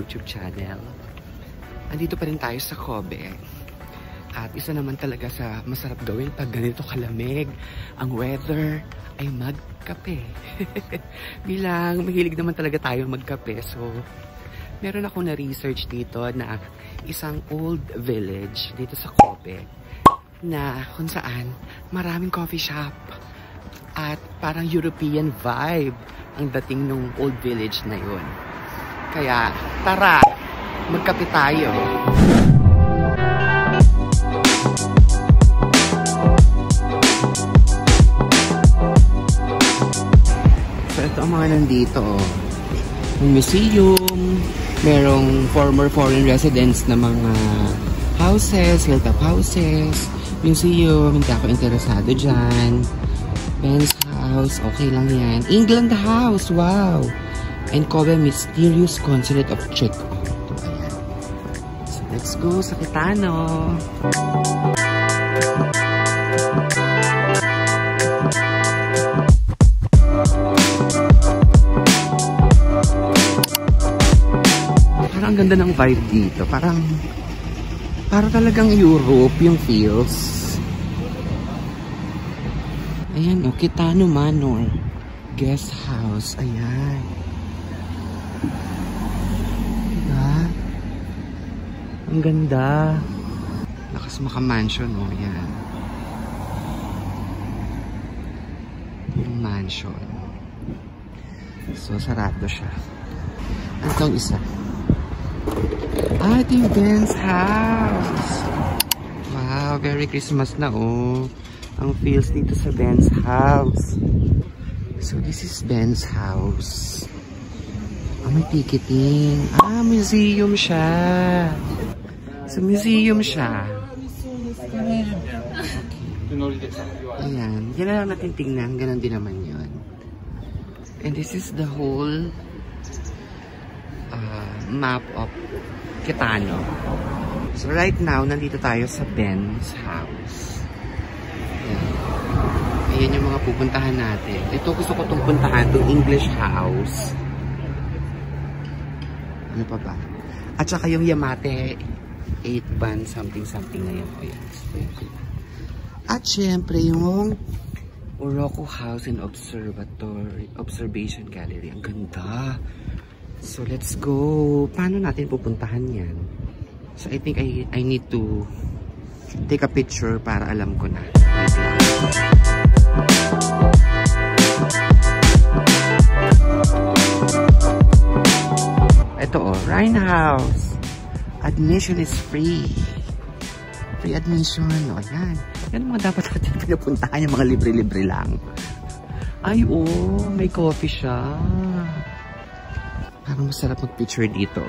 YouTube channel. Andito pa rin tayo sa Kobe. At isa naman talaga sa masarap gawin pag ganito kalamig ang weather ay magkape. Bilang mahilig naman talaga tayo magkape. So, meron ako na-research dito na isang old village dito sa Kobe na kung saan maraming coffee shop at parang European vibe ang dating nung old village na yun. Kaya, tara, magkape tayo. So, ito ang mga nandito. May museum, merong former foreign residents na mga houses, hilltop houses, museum, hindi ako interesado dyan. Ben's house, okay lang yan. England house, wow! And Kobe Mysterious Consulate of Czech. Ayan. So, let's go sa Kitano. Parang ganda ng vibe dito. Parang talagang Europe yung feels. Ayan, o, Kitano Manor Guest House. Ayan. Diba? Ang ganda. Nakasmaka mansion, o. Ayan. Yung mansion. So, sarado siya. Ano itong isa? Ah, ito yung Ben's house. Wow, very Christmas na, oh. Ang feels dito sa Ben's house. So, this is Ben's house. Ah, may ticketing. Ah, museum siya. So, museum siya. Okay. Ayan. Yan na lang natin tingnan. Ganon din naman yun. And this is the whole map of Kitano. So, right now, nandito tayo sa Ben's house. Ayan yung mga pupuntahan natin. Ito gusto ko itong puntahan, itong English house. Ano pa ba? At saka yung Yamate 8-ban something na yun. O yan. At syempre yung Oroco House and Observation Gallery. Ang ganda. So let's go. Paano natin pupuntahan yan? So I think I need to take a picture para alam ko na. Ito oh, Rhine House. Admission is free. Free admission. O yan. Yan ang mga dapat natin pinapuntahan. Yung mga libre-libre lang. Ay oh, may coffee siya. Parang masarap mag-picture dito.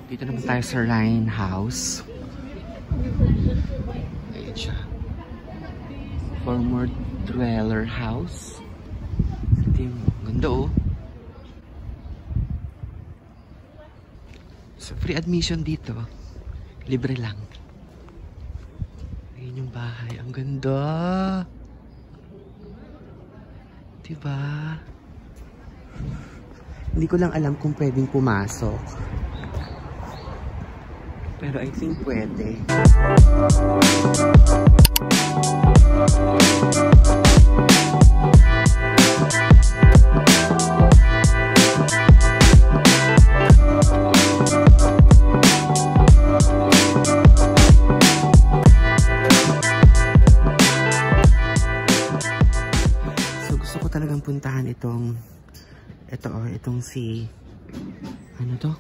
Dito naman tayo sa Rhine House. Ayan siya. Former dweller house. Ito yung ganda oh. So free admission dito. Libre lang. Ayan yung bahay. Ang ganda. Diba? Hindi ko lang alam kung pwedeng pumasok. Pero I think pwede. So gusto ko talagang puntahan itong si ano to?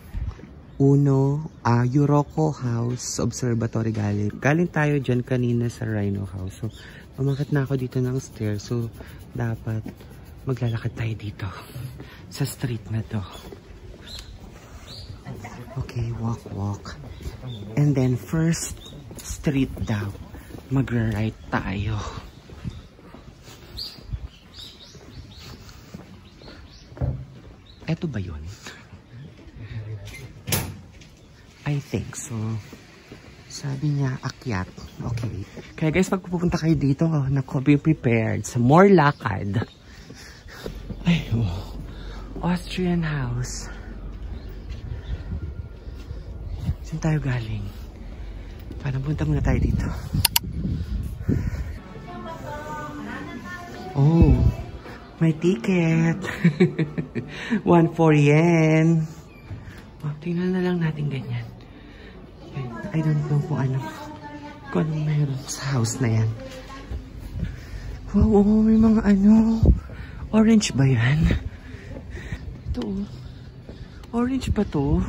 Oroco House Observatory Gallery. Galing tayo dyan kanina sa Rhino House. So, umakit na ako dito ng stairs. So, dapat maglalakad tayo dito. Sa street na to. Okay, walk. And then, first street daw. Magra-right tayo. Eto ba yun? I think so. Sabi niya, akyat. Okay. Kaya guys, pag pupunta kayo dito, nako, be prepared sa more lakad. Ay, oh. Austrian house. Saan tayo galing? Parang punta muna tayo dito. Oh, may ticket. 1 for yen. Oh, tingnan na lang natin ganyan. I don't know kung anong meron sa house na yan. Wow, oh, may mga orange ba yan? Ito, orange ba to?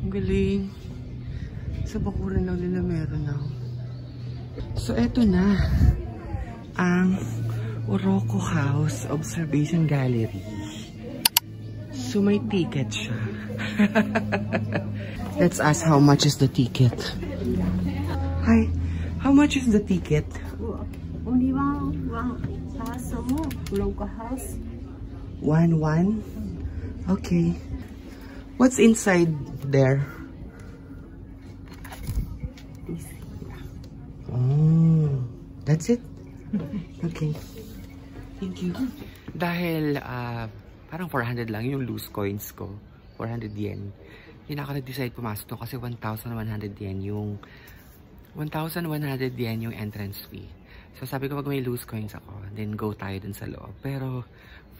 Ang galing. Sa bakuran lang nila meron na. So, eto na ang Oroco House Observation Gallery. So, may ticket siya. Let's ask how much is the ticket. Hi, how much is the ticket? Only one person, local house. 1. Okay. What's inside there? Oh, that's it? Okay. Thank you. Dahil parang 400 lang yung loose coins ko. 400 yen. Hindi na ako nag-decide pumasok to kasi 1,100 yen yung 1,100 yen yung entrance fee. So sabi ko pag may loose coins ako, then go tayo dun sa loob. Pero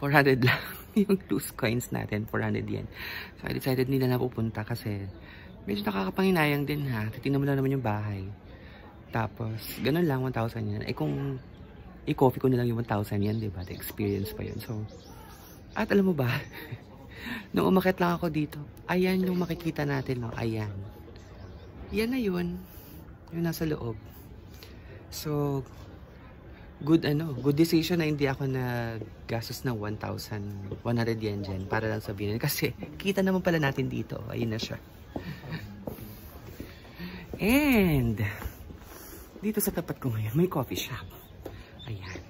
400 lang yung loose coins natin, 400 yen. So I decided nila na pupunta kasi medyo nakakapanginayang din ha. Titingnan mo lang naman yung bahay. Tapos ganun lang, 1,000 yen. Eh kung i-coffee ko na lang yung 1,000 yen, diba? The experience pa yun. So, at alam mo ba, nung umakit lang ako dito, ayan yung makikita natin, no? Ayan. Yan na yun. Yung nasa loob. So, good decision na hindi ako naggastos ng 1,100 yen dyan para lang sabihin. Kasi, kita naman pala natin dito. Ayun na siya. And, dito sa tapat ko ngayon, may coffee shop. Ayan.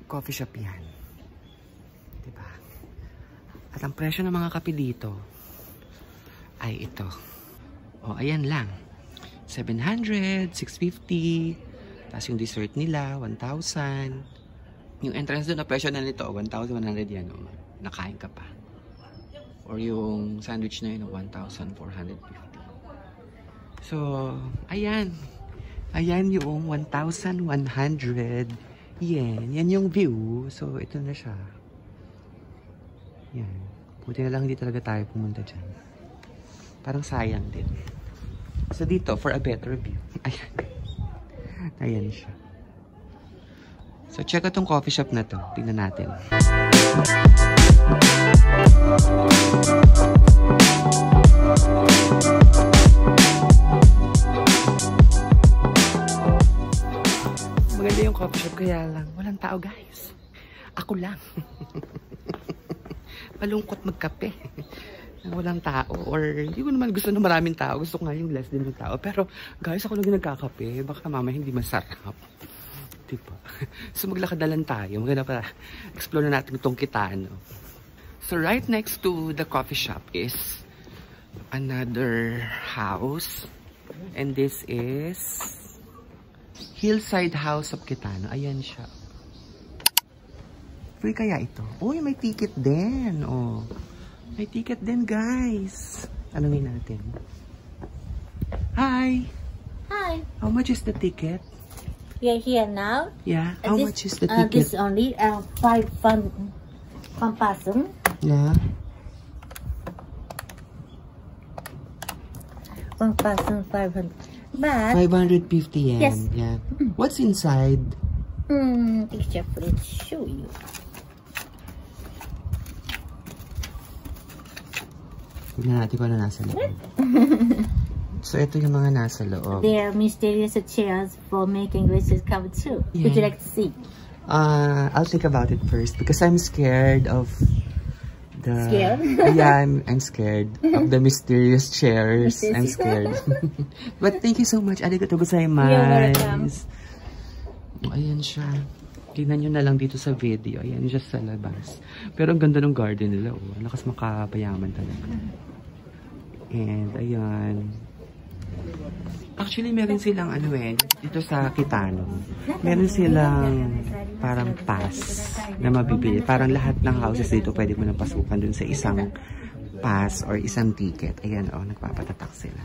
Coffee shop yan. Diba? At ang presyo ng mga kape dito ay ito. O, ayan lang. 700, 650. Tapos yung dessert nila, 1,000. Yung entrance doon na presyo na nito, 1,100 yan. O, nakain ka pa. Or yung sandwich na yun, 1,450. So, ayan. Ayan yung 1,100 yen. Yan yung view. So, ito na siya. Yan. Buti na lang hindi talaga tayo pumunta dyan. Parang sayang din. So, dito, for a better view. Ayan. Ayan siya. So, check out tong coffee shop na to. Tingnan natin. Maganda yung coffee shop, kaya lang walang tao guys. Ako lang. Malungkot magkape. Walang tao. Or hindi ko naman gusto na maraming tao. Gusto ko nga yung less din ng tao. Pero guys, ako lang yung nagkakape. Baka mamaya hindi masarap. Diba? So maglakad na lang tayo. Maganda para explore na natin itong kitaan. No? So right next to the coffee shop is another house. And this is Hillside House of Kitano. Ayan siya. Free kaya ito? Uy, may ticket din. Oh. May ticket din, guys. Tanungin natin. Hi. Hi. How much is the ticket? We are here now. Yeah. How much is the ticket? This only 5 person. Yeah. 1 person 500. But 550 yen. Yes. Yeah. What's inside? Picture, please show you. Tignan natin kung ano nasa loob. So, ito yung mga nasa loob. They are mysterious chairs for making wishes come true. Yeah. Would you like to see? I'll think about it first because I'm scared of Scared? Ayan, I'm scared of the mysterious chairs. I'm scared. But thank you so much. Arigatou gozaimasu. You're welcome. Ayan siya. Tingnan nyo na lang dito sa video. Ayan siya sa labas. Pero ang ganda ng garden nila. Oh. Lakas makapayaman talaga. And ayan. Actually, meron silang ano dito sa Kitano. Meron silang parang pass na mabibili. Parang lahat ng houses dito pwede mo nang pasukan dun sa isang pass or isang ticket. Ayan, nagpapatatak sila.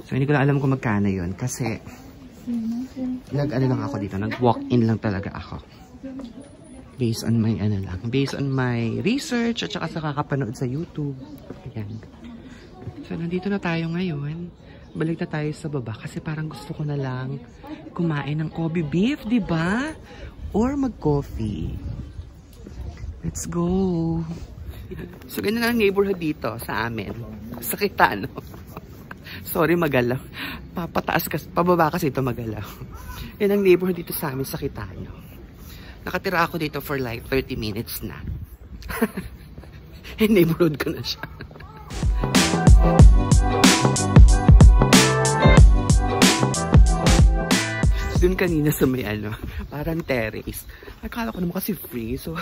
So, hindi ko lang alam kung magkano yun. Kasi, nag-ano lang ako dito. Nag-walk-in lang talaga ako. Based on my, based on my research at saka sa kakapanood sa YouTube. Ayan. So, nandito na tayo ngayon. Balik na tayo sa baba kasi parang gusto ko na lang kumain ng Kobe beef, di ba? Or mag-coffee. Let's go. So, ganyan ang neighborhood dito sa amin. Sa Kitano. Sorry, magalaw. Pababa kasi ito magalaw. Yan ang neighborhood dito sa amin sa Kitano. Nakatira ako dito for like 30 minutes na. Yung neighborhood ko na siya. Doon kanina sa may parang terrace. Akala ko naman kasi free. So,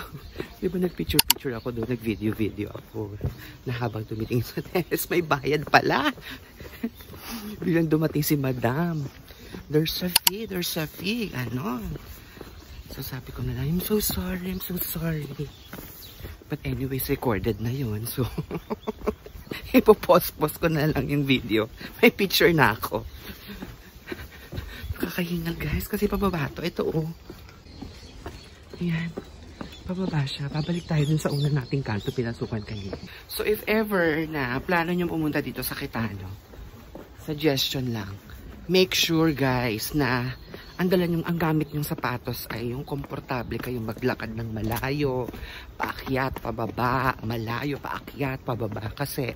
di ba nag-picture ako doon, nag-video ako. Na habang tumitingin sa terrace, may bayad pala. Bilang dumating si Madam. There's a fee. So, sabi ko na lang, I'm so sorry. But anyways, recorded na yun. So, ipopost ko na lang yung video. May picture na ako. Kakahingal guys, kasi pababa to. Ito Ayan. Pababa siya. Babalik tayo dun sa unang nating kanto pinasukan kanina. So if ever na plano nyo pumunta dito sa Kitano, suggestion lang. Make sure guys na ang gamit nyong sapatos ay yung komportable kayong maglakad ng malayo, paakyat, pababa, malayo, paakyat, pababa. Kasi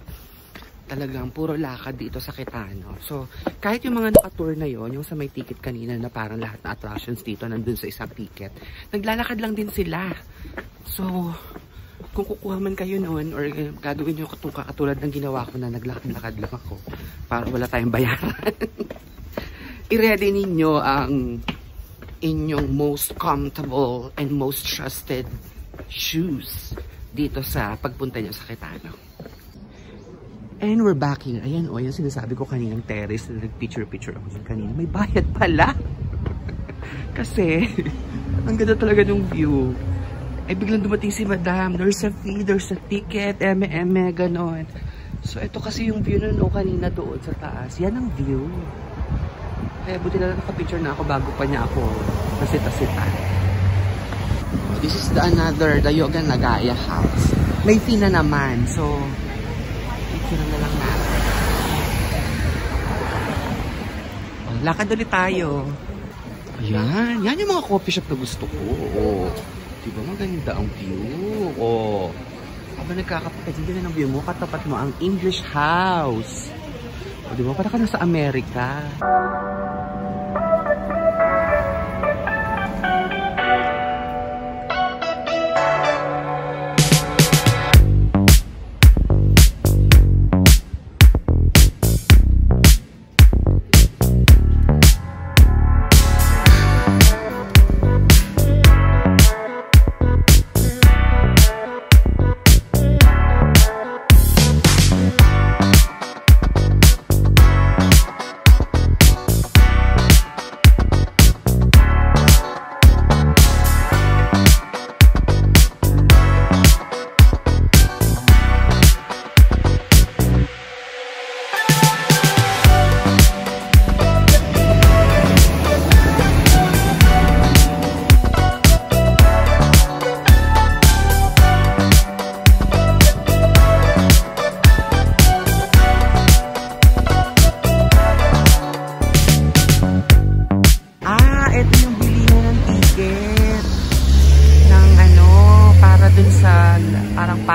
talagang puro lakad dito sa Kitano. So, kahit yung mga naka-tour na yon, yung sa may ticket kanina na parang lahat na attractions dito nandun sa isang ticket, naglalakad lang din sila. So, kung kukuha man kayo noon or gagawin nyo katulad ng ginawa ko na naglakad-lakad lang ako para wala tayong bayaran, i-ready ninyo ang inyong most comfortable and most trusted shoes dito sa pagpunta nyo sa Kitano. And we're back here. Ayan yung sinasabi ko kaninang terrace na nag-picture ako dyan kanina. May bayad pala. Kasi, ang ganda talaga ng view. Ay biglang dumating si Madam. There's a fee, there's a ticket, ganon. So, ito kasi yung view nun kanina doon sa taas. Yan ang view. Kaya buti na nakapicture na ako bago pa niya ako nasita-sita. This is the Yoga Nagaya house. May fee na naman. So, picture na lang natin. Lakad ulit tayo. Ayan. Yan yung mga coffee shop na gusto ko. Diba maganda ang view? Habang nagkakapagod na ng view mo, katapat mo ang English house. Diba? Parang ka na sa Amerika.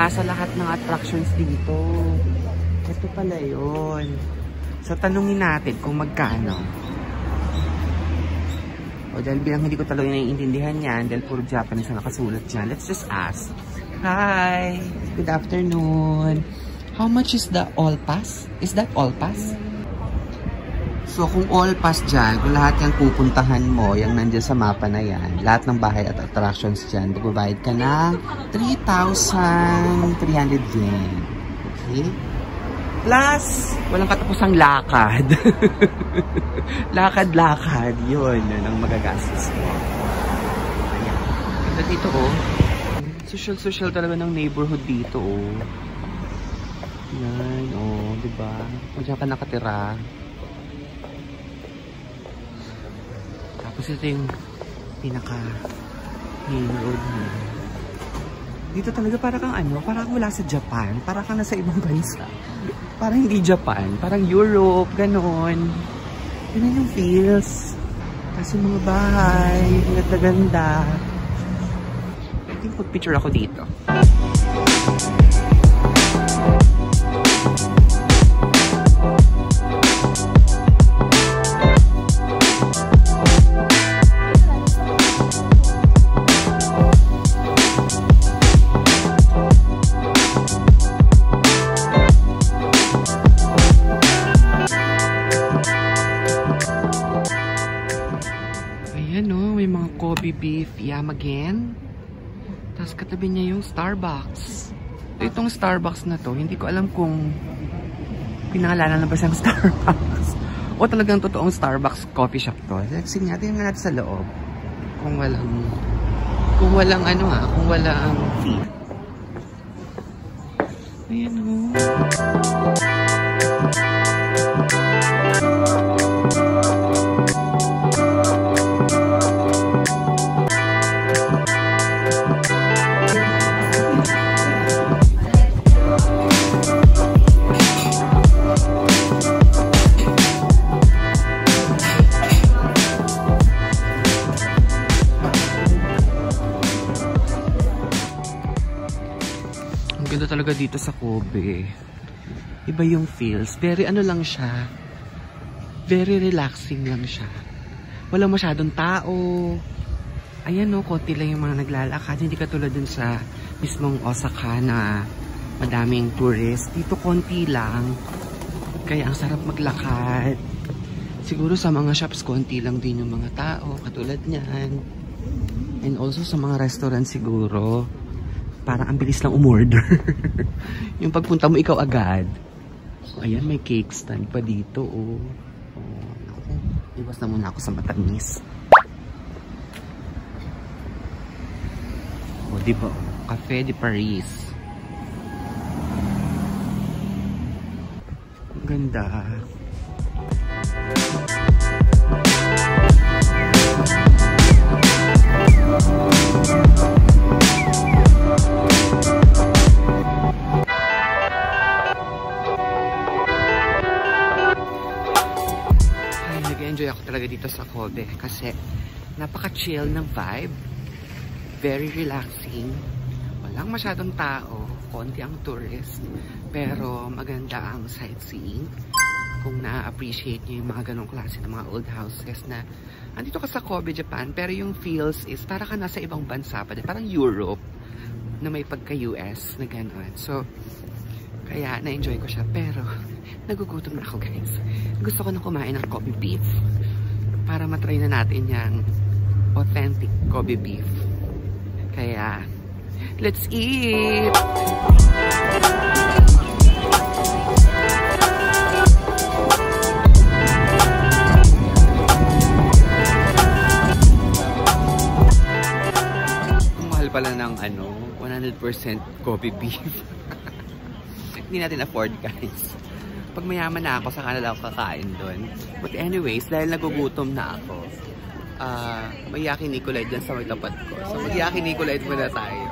Sa lahat ng attractions dito. Ito pala yun. So, tanungin natin kung magkano. Dahil bilang hindi ko talaga naiintindihan yan, dahil puro Japanese na nakasulat dyan, let's just ask. Hi! Good afternoon. How much is the all pass? Is that all pass? So, kung all pass dyan, kung lahat yung pupuntahan mo, yung nandiyan sa mapa na yan, lahat ng bahay at attractions dyan, magbabayad ka ng 3,300 yen. Okay? Plus, walang katapusang lakad. Lakad-lakad. Yun ang magagastos mo. Ayan. Ito dito, oh. Social-social talaga ng neighborhood dito, oh. Yan, oh. Diba? Kung dyan ka nakatira. Tapos ito yung pinaka-main road niya. Dito talaga para kang ano, parang wala sa Japan. Para kang nasa ibang bansa. Parang hindi Japan. Parang Europe, ganon. Yun yung feels. Tapos yung mga bahay, ganda-ganda. I think pag-picture ako dito. Kobe beef yam again. Tapos katabi niya yung Starbucks. Itong Starbucks na to, hindi ko alam kung pinangalanan na ba siyang Starbucks o talagang totoong Starbucks coffee shop to. Sige nga, tingnan natin sa loob. Kung walang ano ha, kung walang fee. Ayan o. Ganda talaga dito sa Kobe. Iba yung feels. Very ano lang siya. Very relaxing lang siya. Walang masyadong tao. Ayan o, konti lang yung mga naglalakad. Hindi katulad dun sa mismong Osaka na madaming tourist. Dito konti lang. Kaya ang sarap maglakad. Siguro sa mga shops, konti lang din yung mga tao. Katulad niyan. And also sa mga restaurant siguro. Parang ang bilis lang umorder. Yung pagpunta mo, ikaw agad. Ayan, may cake stand pa dito, oh. Iwas na muna ako sa matamis. Oh, diba? Café de Paris. Ang ganda. Nag-enjoy ako talaga dito sa Kobe kasi napaka-chill ng vibe. Very relaxing. Walang masyadong tao. Konti ang tourist. Pero maganda ang sightseeing. Kung na-appreciate nyo yung mga ganong klase ng mga old houses na andito ka sa Kobe, Japan. Pero yung feels is para ka nasa ibang bansa pa din. Parang Europe na may pagka-US na gano'n. So, kaya na-enjoy ko siya. Pero, nagugutom na ako guys. Gusto ko na kumain ng Kobe beef. Para matry na natin yung authentic Kobe beef. Kaya, let's eat! Mahal pala ng 100% Kobe beef. Hindi natin afford guys. Pag mayaman na ako, saka na lang ako kakain doon. But anyways, dahil nagugutom na ako, may yakinikulay dyan sa may tapat ko. So mag yakinikulay muna tayo.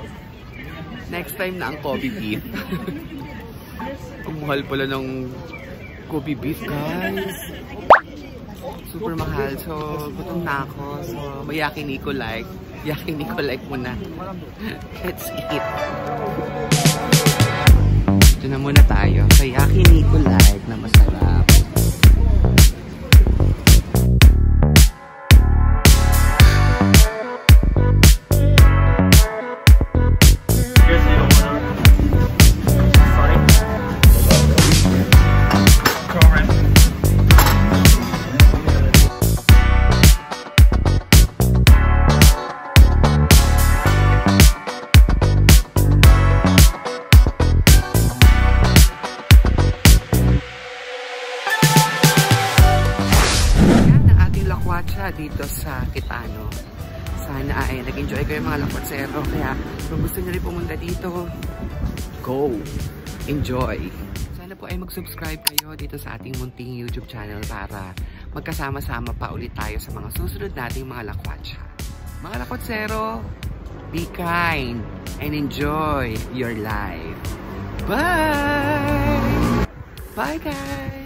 Next time na ang Kobe beef. Ang mahal pala ng Kobe beef guys. Super mahal. So gutom na ako. So may yakinikulay. Yakinikulay muna. Let's eat. Ito na muna tayo sa yakinikulay na masarap. Yes, Ayan, nag-enjoy kayo mga lakwatsero. Kaya kung gusto nyo rin pumunta dito, go! Enjoy! Sana po ay mag-subscribe kayo dito sa ating munting YouTube channel para magkasama-sama pa ulit tayo sa mga susunod nating mga lakwatsa. Mga lakwatsero, be kind and enjoy your life. Bye! Bye guys!